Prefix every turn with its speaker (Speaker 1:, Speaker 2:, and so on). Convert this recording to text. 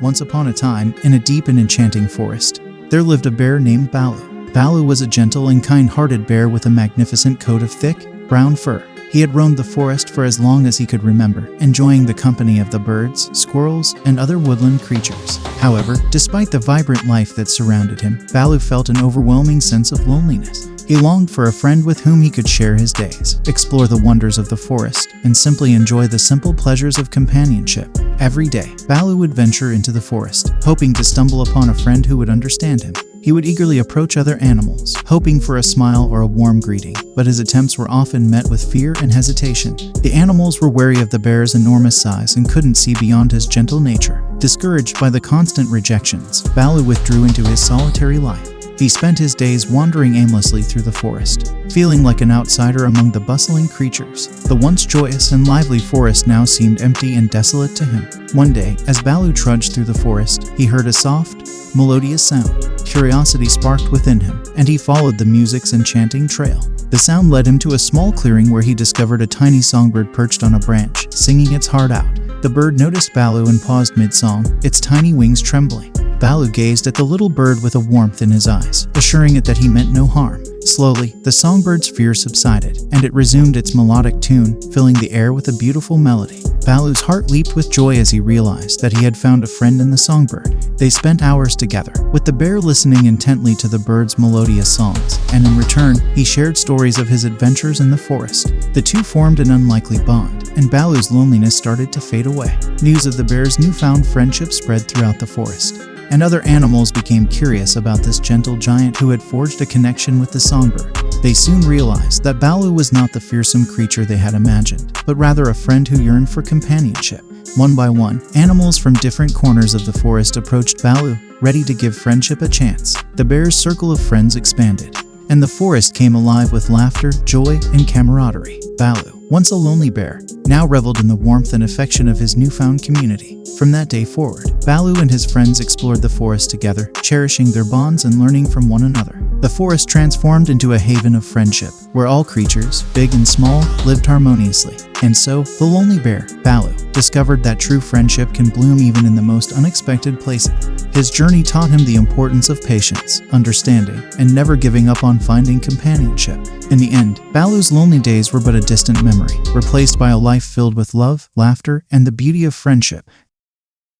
Speaker 1: Once upon a time, in a deep and enchanting forest, there lived a bear named Baloo. Baloo was a gentle and kind-hearted bear with a magnificent coat of thick, brown fur. He had roamed the forest for as long as he could remember, enjoying the company of the birds, squirrels, and other woodland creatures. However, despite the vibrant life that surrounded him, Baloo felt an overwhelming sense of loneliness. He longed for a friend with whom he could share his days, explore the wonders of the forest, and simply enjoy the simple pleasures of companionship. Every day, Baloo would venture into the forest, hoping to stumble upon a friend who would understand him. He would eagerly approach other animals, hoping for a smile or a warm greeting, but his attempts were often met with fear and hesitation. The animals were wary of the bear's enormous size and couldn't see beyond his gentle nature. Discouraged by the constant rejections, Baloo withdrew into his solitary life. He spent his days wandering aimlessly through the forest, feeling like an outsider among the bustling creatures. The once joyous and lively forest now seemed empty and desolate to him. One day, as Baloo trudged through the forest, he heard a soft, melodious sound. Curiosity sparked within him, and he followed the music's enchanting trail. The sound led him to a small clearing where he discovered a tiny songbird perched on a branch, singing its heart out. The bird noticed Baloo and paused mid-song, its tiny wings trembling. Baloo gazed at the little bird with a warmth in his eyes, assuring it that he meant no harm. Slowly, the songbird's fear subsided, and it resumed its melodic tune, filling the air with a beautiful melody. Baloo's heart leaped with joy as he realized that he had found a friend in the songbird. They spent hours together, with the bear listening intently to the bird's melodious songs, and in return, he shared stories of his adventures in the forest. The two formed an unlikely bond, and Baloo's loneliness started to fade away. News of the bear's newfound friendship spread throughout the forest, and other animals became curious about this gentle giant who had forged a connection with the songbird. They soon realized that Baloo was not the fearsome creature they had imagined, but rather a friend who yearned for companionship. One by one, animals from different corners of the forest approached Baloo, ready to give friendship a chance. The bear's circle of friends expanded, and the forest came alive with laughter, joy, and camaraderie. Baloo, once a lonely bear, now reveled in the warmth and affection of his newfound community. From that day forward, Baloo and his friends explored the forest together, cherishing their bonds and learning from one another. The forest transformed into a haven of friendship, where all creatures, big and small, lived harmoniously. And so, the lonely bear, Baloo, discovered that true friendship can bloom even in the most unexpected places. His journey taught him the importance of patience, understanding, and never giving up on finding companionship. In the end, Baloo's lonely days were but a distant memory, replaced by a life filled with love, laughter, and the beauty of friendship.